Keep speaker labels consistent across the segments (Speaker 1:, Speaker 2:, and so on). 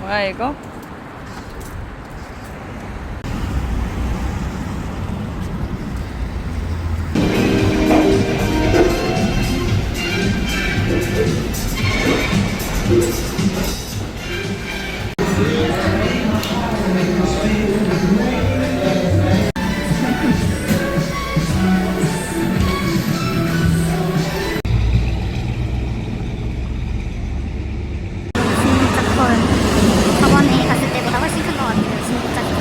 Speaker 1: 뭐야 이거?
Speaker 2: 진짜 커요. 저번에 갔을 때보다 훨씬 큰 것 같아요. 진짜 커요.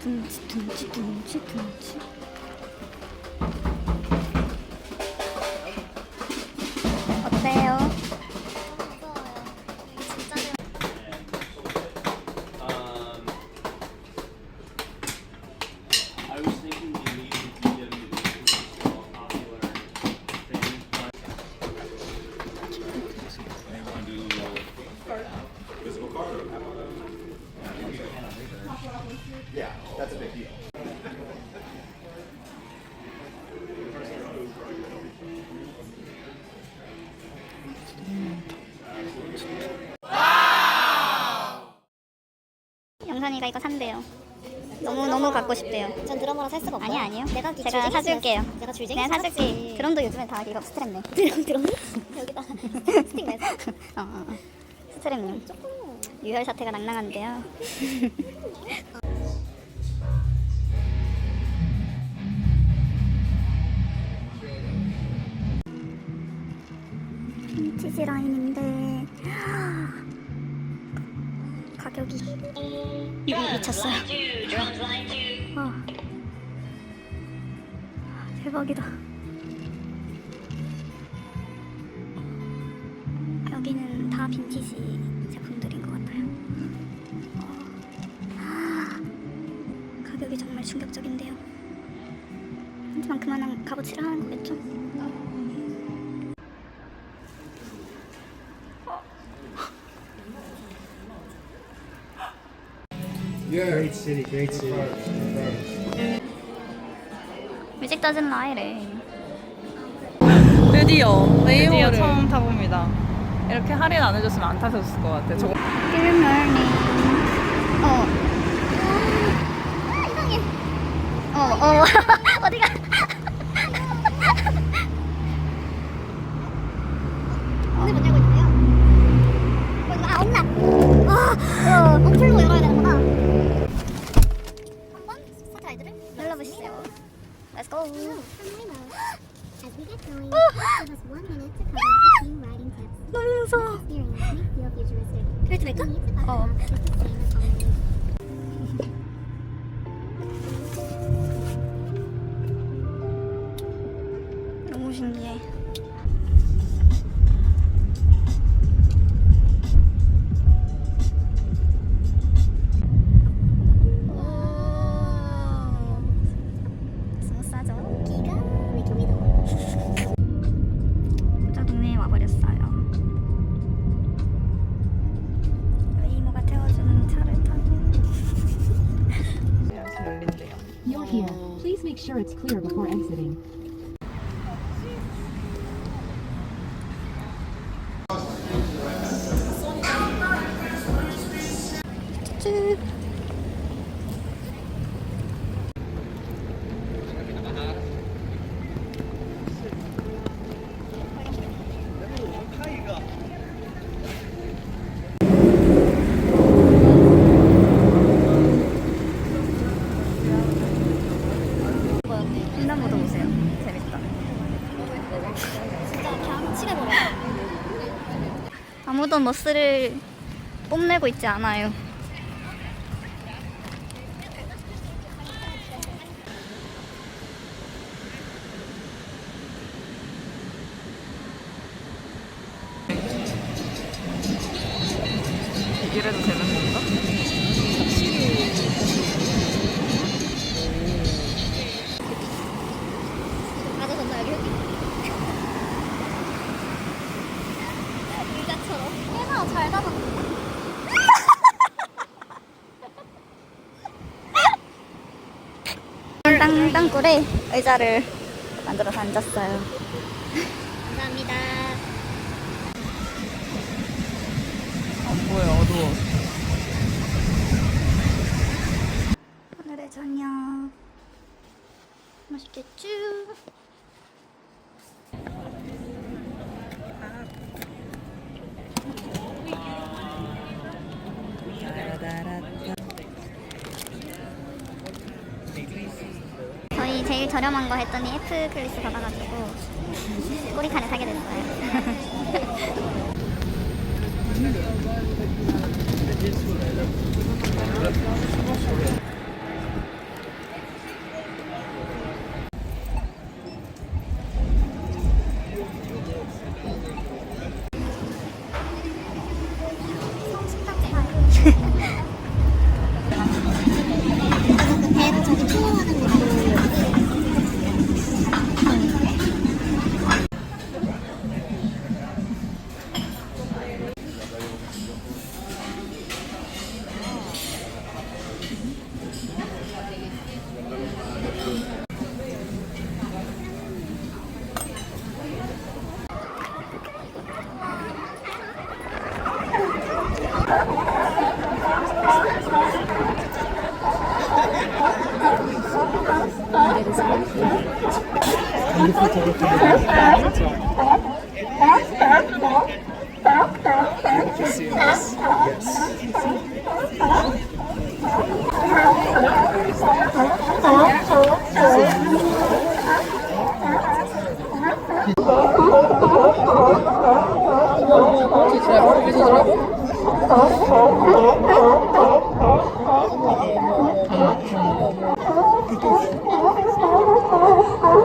Speaker 2: 둥치 둥치 둥치 둥치. 어때요?
Speaker 3: I was thinking maybe BMW is a popular thing, but
Speaker 4: They want to do physical card. Yeah, that's a big deal.
Speaker 2: 영선이가 이거 산대요. 너무 갖고 싶대요.
Speaker 5: 전 드러머라 살 수가 없어요.
Speaker 2: 아니요.
Speaker 5: 내가
Speaker 2: 제가 사줄게요.
Speaker 5: 내가 줄쟁이
Speaker 2: 내가 사줄게. 드럼도 요즘에 다 이거 스트랩네.
Speaker 5: 드럼 여기다 스틱 내서
Speaker 2: 스트랩용. 유혈 사태가 낭낭한데요. 치즈 라인인데 가격이 미쳤어요. 대박이다. 여기는 다 빈티지 제품들인 것 같아요. 가격이 정말 충격적인데요. 하지만 그만한 값어치를 하는 거겠죠?
Speaker 6: Great city, great city.
Speaker 2: 뮤직 doesn't lie래.
Speaker 1: 드디어 처음 타봅니다. 이렇게 할인 안 해줬으면 안 타셨을 것 같아. 저거
Speaker 2: Good morning. 이상해. 어디가?
Speaker 5: 문을 못 열고 있는데요. 이거 없나? 어플로 열어야 되는구나. 한번 스타트 아이들을
Speaker 2: 눌러보시죠. Let's go.
Speaker 5: As we get going, give us 1 minute to cover a few riding tips.
Speaker 2: 너무 무서워.
Speaker 5: Experience may feel futuristic.
Speaker 2: 그래도 될까?
Speaker 5: You need to buckle up with the same as always.
Speaker 2: 너무 신기해. 스무스하죠?
Speaker 5: 기가 막힙니다.
Speaker 2: 부자 동네에 와버렸어요. 이모가 태워주는 차를 타고.
Speaker 1: 이렇게 열린대요.
Speaker 7: You're here. Please make sure it's clear before exiting.
Speaker 2: 횡단보도 보세요. 재밌다.
Speaker 5: 진짜 그냥 치게버려.
Speaker 2: 아무도 머스를 뽐내고 있지 않아요.
Speaker 1: 이래도 되는 건가?
Speaker 2: 땅굴에 의자를 만들어서 앉았어요. 감사합니다.
Speaker 1: 뭐야 어두워.
Speaker 2: 오늘의 저녁 맛있겠죠? 저희 제일 저렴한 거 했더니 F 클래스 받아가지고 꼬리칸에 사게 됐어요.
Speaker 5: 배를 저기 투어하는 거.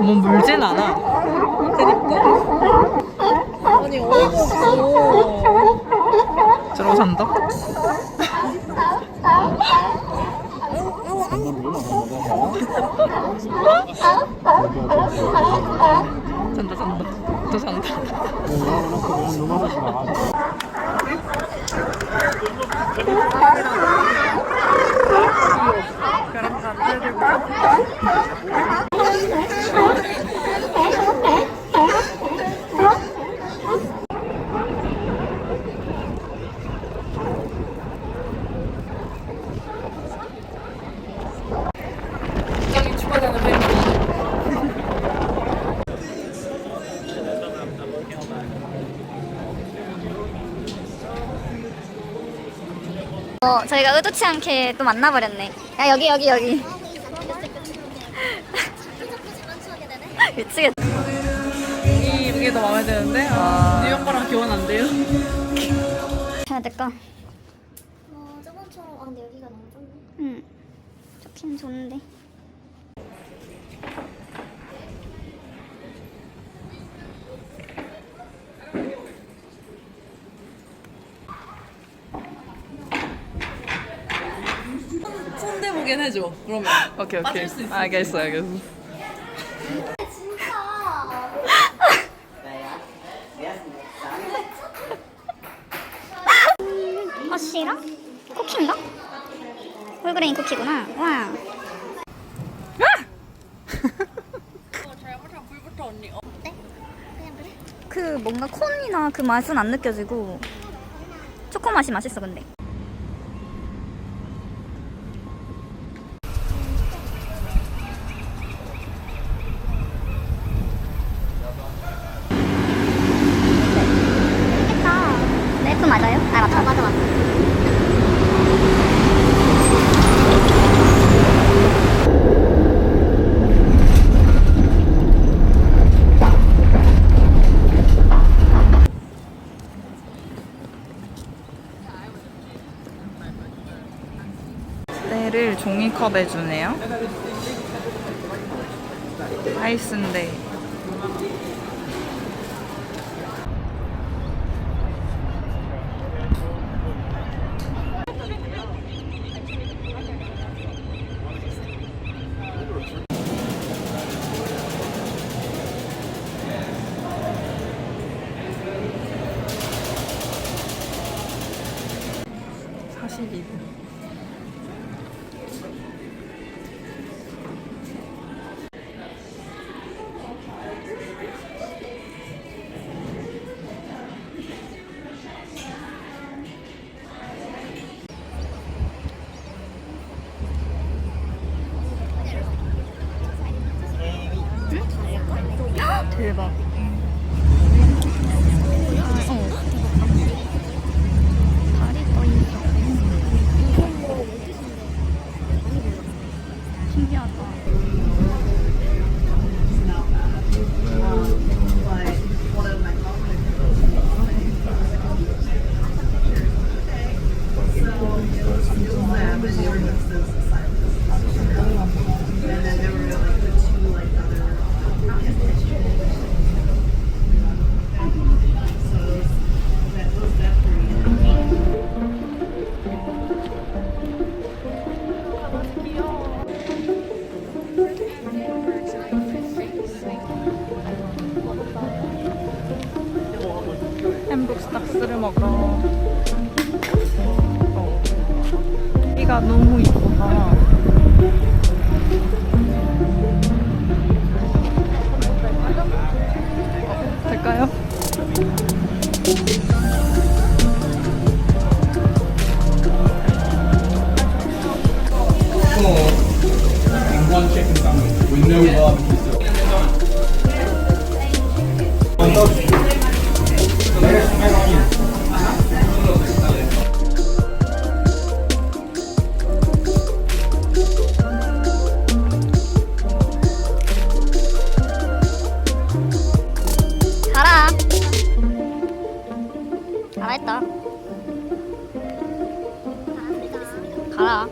Speaker 1: 뭐 물진 않아. 그니까. 아니 어이없어. 저러고 산다? 잔다 잔다. 또 잔다.
Speaker 2: 저희가 의도치 않게 또 만나버렸네. 야 여기 미치겠다.
Speaker 1: 이게 더 마음에 드는데? 뉴욕 거랑 교환 안 돼요?
Speaker 2: 해야 될까?
Speaker 5: 저번처럼 근데 여기가 너무 좁네.
Speaker 2: 응. 좋긴 좋은데.
Speaker 1: 손대보긴 해줘. 그러면. 오케이. 알겠어.
Speaker 2: 허쉬랑 쿠키인가? 홀그레인 쿠키구나. 와. 그 뭔가 콘이나 그 맛은 안 느껴지고 초코 맛이 맛있어 근데. 맛있겠다. F 맞아요? 아 맞다. 맞아.
Speaker 1: 때를 종이컵에 주네요. 아이스인데. 사실이고.
Speaker 2: 대박. 다리 떠 있어. 신기하다.
Speaker 1: 햄버스닥스를 먹어. 여기가 너무 이쁘다. 될까요?
Speaker 6: And one chicken sandwich with no barbecue
Speaker 2: 가라. 잘했다. 가라.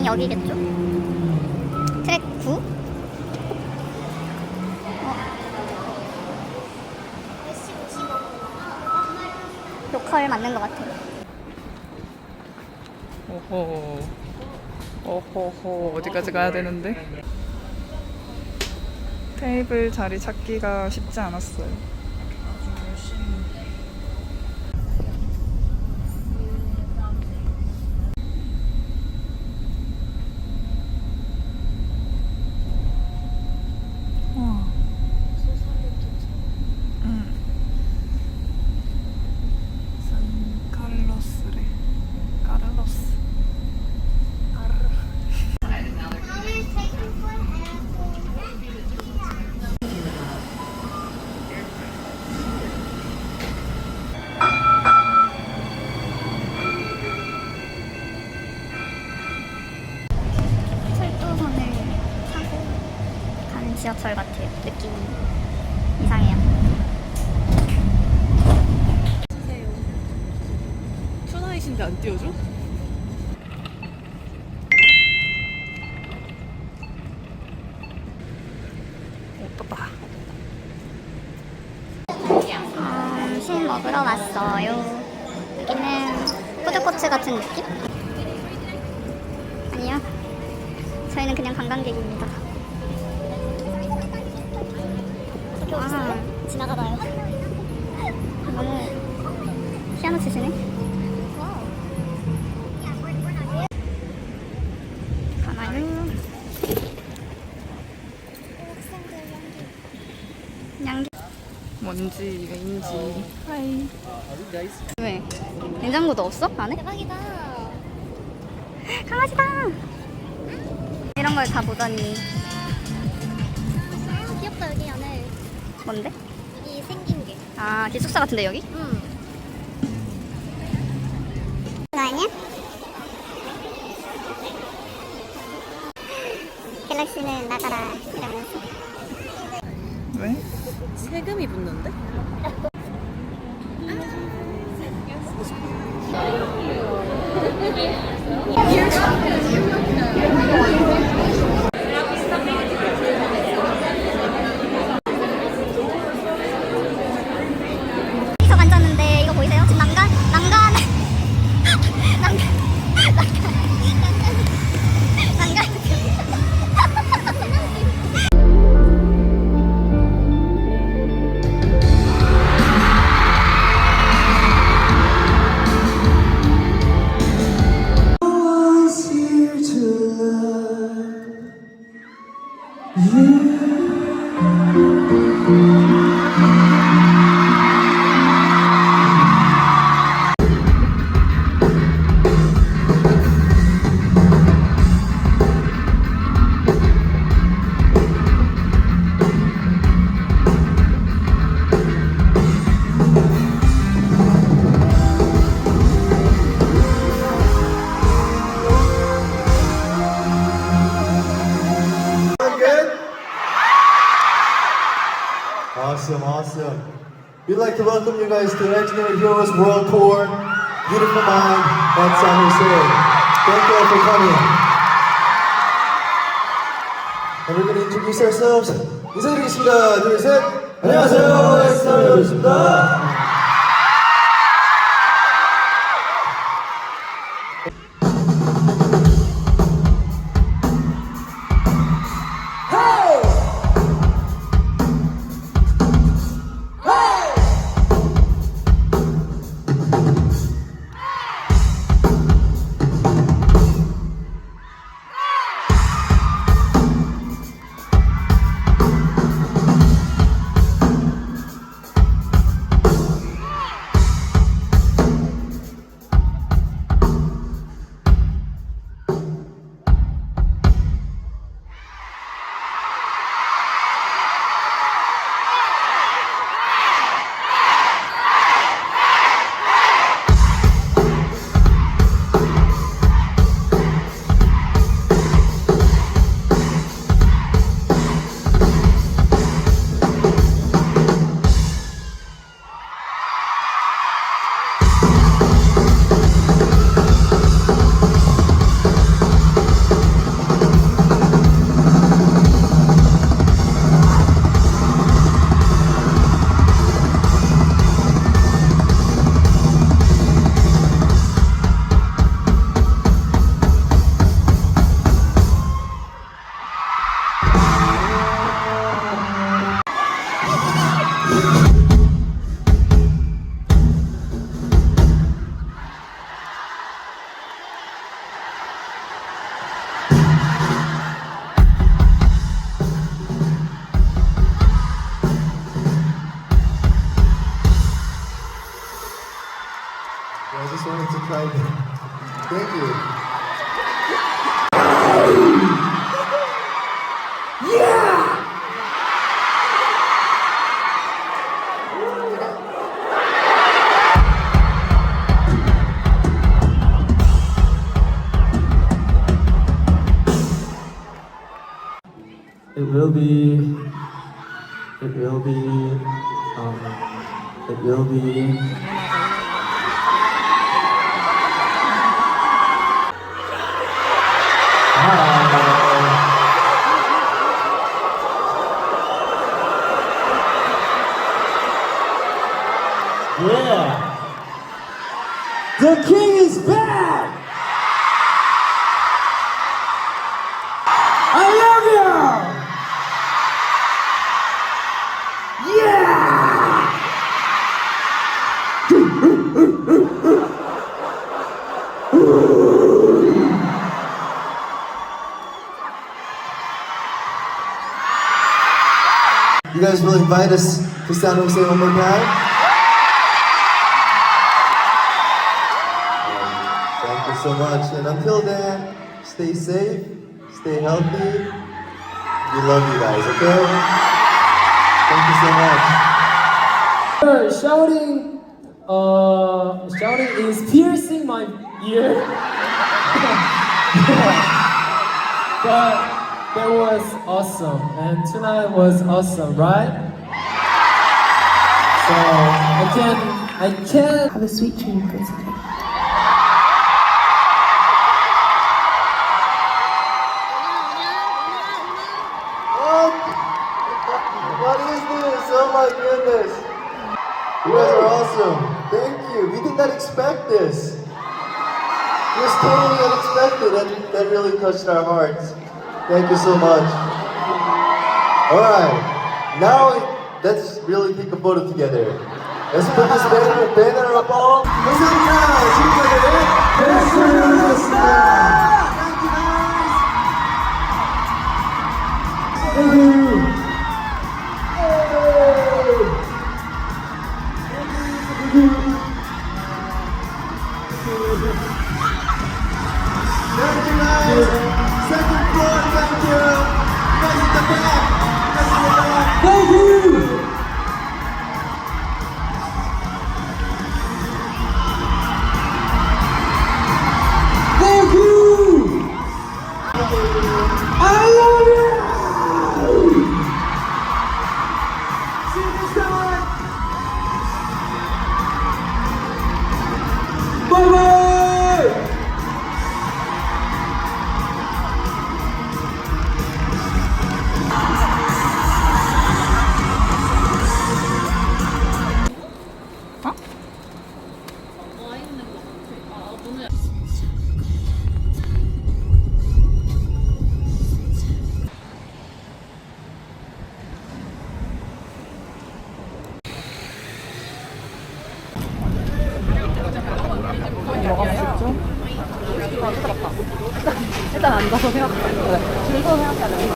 Speaker 2: 여기겠죠? 트랙 9? 로컬 맞는 것 같아.
Speaker 1: 오호. 오호호. 어디까지 가야 되는데? 테이블 자리 찾기가 쉽지 않았어요. 옷인데 안 띄워줘? 오빠.
Speaker 2: 점심 먹으러 왔어요. 여기는 푸드코트 같은 느낌? 아니요. 저희는 그냥 관광객입니다. 아, 지나가봐요. 너무 피아노 치시네. 가나요? 양기.
Speaker 1: 뭔지 왠지. 하이.
Speaker 2: 왜? 냉장고도 없어? 안에?
Speaker 5: 대박이다.
Speaker 2: 강아지다. 이런 걸 다 보다니.
Speaker 5: 아, 귀엽다 여기 안에.
Speaker 2: 뭔데?
Speaker 5: 여기 생긴 게.
Speaker 2: 아, 기숙사 같은데 여기?
Speaker 5: 응. 이거 아니야? 갤럭시는 나가라 이러면서.
Speaker 1: 왜? 세금이 붙는데?
Speaker 2: 여기서 앉았는데 이거 보이세요? 지금 난간 난간
Speaker 8: Good? Awesome, awesome. We'd like to welcome you guys to Engineering Heroes World Tour, Beautiful Mind, and San Jose. Thank you all for coming. And we're going to introduce ourselves. 인사드리겠습니다. 둘, 셋. 안녕하세요, 엑스터리얼입니다. I just wanted to try that. Thank you.
Speaker 3: It will be.
Speaker 8: Yeah. The king is back. I love you. Yeah. You guys will invite us to San Jose one more time? Thank you so much. And until then, stay safe, stay healthy. We love you guys, okay? Thank you so much.
Speaker 9: Shouting is piercing my ear. But that was awesome, and tonight was awesome, right? So I can't.
Speaker 7: Have a sweet dream, Principal.
Speaker 8: What is this? Oh my goodness. You guys are awesome. Thank you. We did not expect this. It was totally unexpected. That really touched our hearts. Thank you so much. Alright. Now let's really take a photo together. Let's put this banner up all. 감사합니다. 지금까지 베스트였습니다. Thank you. Thank you guys. Second floor, thank you. Guys at the back. Guys at the back. Thank you. Thank you. I love you. See you next time. Bye bye.
Speaker 1: 일단 앉아서 생각해. 그래. 줄서 생각해야 돼.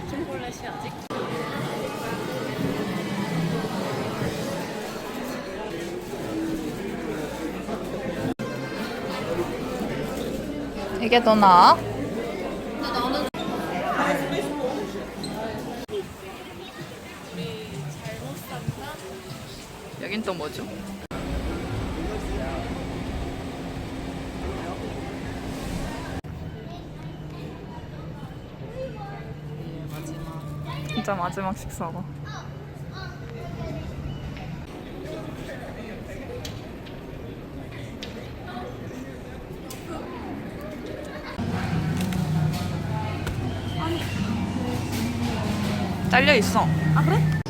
Speaker 1: 초콜릿이 아직. 이게 더 나아? 여긴 또 뭐죠? 진짜 마지막 식사다. 잘려 있어.
Speaker 2: 아 그래?